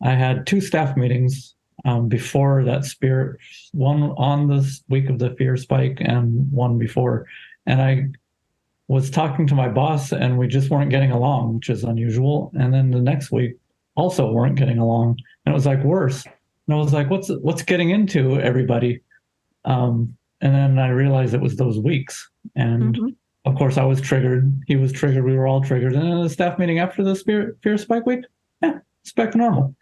I had two staff meetings before that spirit, one on this week of the fear spike and one before. And I was talking to my boss and we just weren't getting along, which is unusual. And then the next week also weren't getting along. And it was like worse. And I was like, what's getting into everybody? And then I realized it was those weeks. And of course I was triggered. He was triggered. We were all triggered. And then the staff meeting after the fear spike week, yeah, it's back to normal.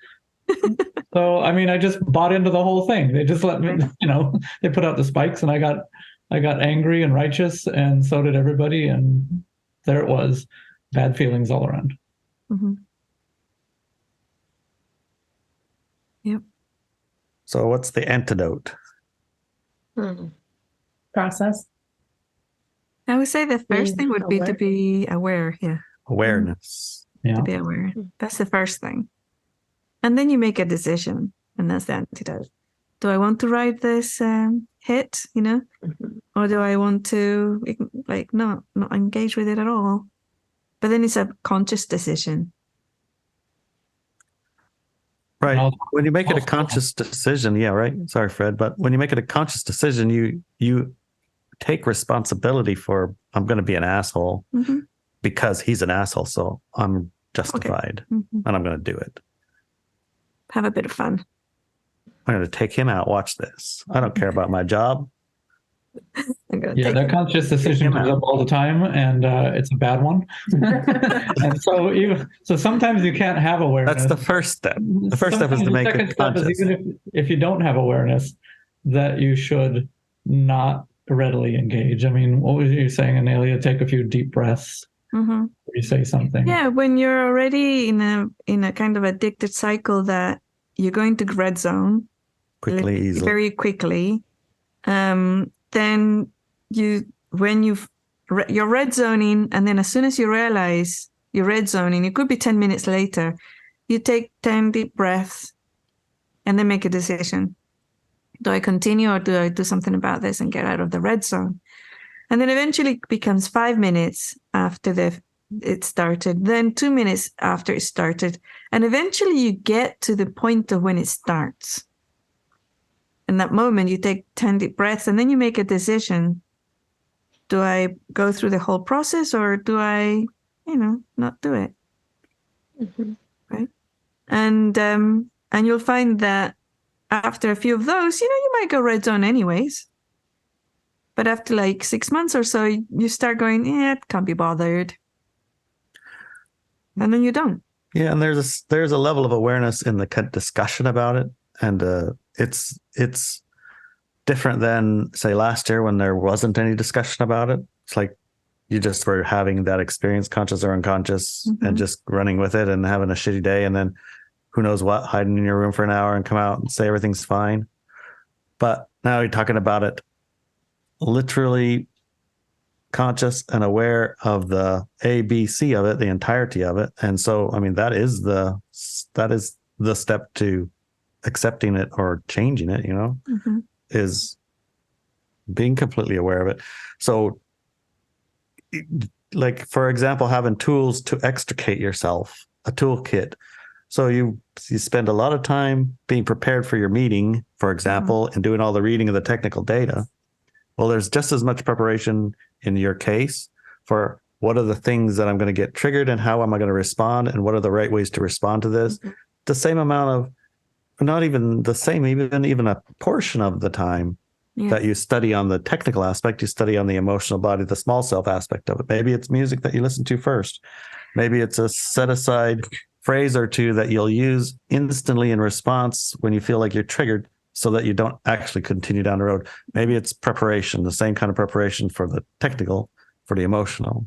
So, I mean, I just bought into the whole thing. They just let me, they put out the spikes and I got angry and righteous, and so did everybody. And there it was, bad feelings all around. Yep. So what's the antidote? Process. I would say the first thing would be to be aware. Yeah. Awareness. Yeah. To be aware. That's the first thing. And then you make a decision, and that's the antidote. Do I want to ride this hit, or do I want to not engage with it at all? But then it's a conscious decision. Right. When you make it a conscious decision, yeah, right. Sorry, Fred, but when you make it a conscious decision, you take responsibility for, I'm going to be an asshole because he's an asshole, so I'm justified and I'm going to do it. Have a bit of fun. I'm going to take him out. Watch this. I don't care about my job. Yeah, that conscious decision comes up all the time, and it's a bad one. And so sometimes you can't have awareness. That's the first step. The first step is to make it conscious. Even if you don't have awareness, that you should not readily engage. I mean, what was you saying, Inelia? Take a few deep breaths. You say something. Yeah, when you're already in a kind of addicted cycle that you're going to red zone easily, very quickly, then you're red zoning, and then as soon as you realize you're red zoning, it could be 10 minutes later, you take 10 deep breaths and then make a decision. Do I continue or do I do something about this and get out of the red zone? And then eventually it becomes 5 minutes after it started, then 2 minutes after it started. And eventually you get to the point of when it starts. In that moment, you take 10 deep breaths and then you make a decision. Do I go through the whole process or do I, not do it? Right? And you'll find that after a few of those, you might go red zone anyways. But after 6 months or so, you start going, can't be bothered. And then you don't. Yeah, and there's a level of awareness in the discussion about it. And it's different than, say, last year when there wasn't any discussion about it. It's like you just were having that experience, conscious or unconscious, and just running with it and having a shitty day. And then who knows what, hiding in your room for an hour and come out and say everything's fine. But now you're talking about it literally conscious and aware of the ABC of it, the entirety of it. And so, I mean, that is the step to accepting it or changing it, is being completely aware of it. So for example, having tools to extricate yourself, a toolkit. So you spend a lot of time being prepared for your meeting, for example, and doing all the reading of the technical data. Well, there's just as much preparation in your case for what are the things that I'm going to get triggered and how am I going to respond and what are the right ways to respond to this. The same amount of, not even the same, even a portion of the time that you study on the technical aspect, you study on the emotional body, the small self aspect of it. Maybe it's music that you listen to first. Maybe it's a set aside phrase or two that you'll use instantly in response when you feel like you're triggered, so that you don't actually continue down the road. Maybe it's preparation, the same kind of preparation for the technical, for the emotional.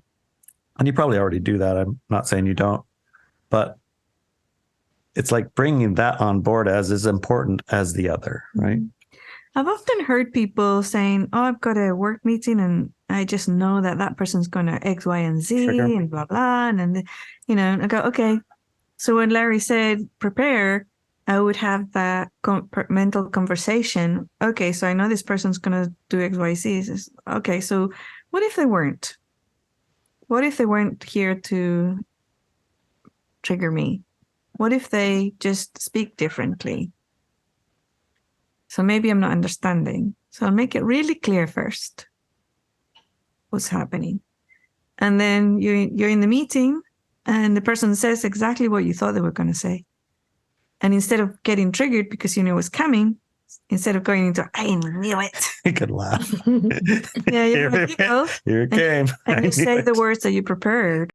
And you probably already do that. I'm not saying you don't, but it's like bringing that on board as important as the other, right? I've often heard people saying, I've got a work meeting and I just know that person's going to X, Y, and Z and blah, blah. And then, I go, okay. So when Larry said prepare, I would have that mental conversation. Okay, so I know this person's going to do X, Y, Z. Okay, so what if they weren't? What if they weren't here to trigger me? What if they just speak differently? So maybe I'm not understanding. So I'll make it really clear first what's happening. And then you're in the meeting and the person says exactly what you thought they were going to say. And instead of getting triggered because you knew it was coming, instead of going into, I knew it. You could laugh. Yeah, you have a giggle. Here it came. And you say the words that you prepared.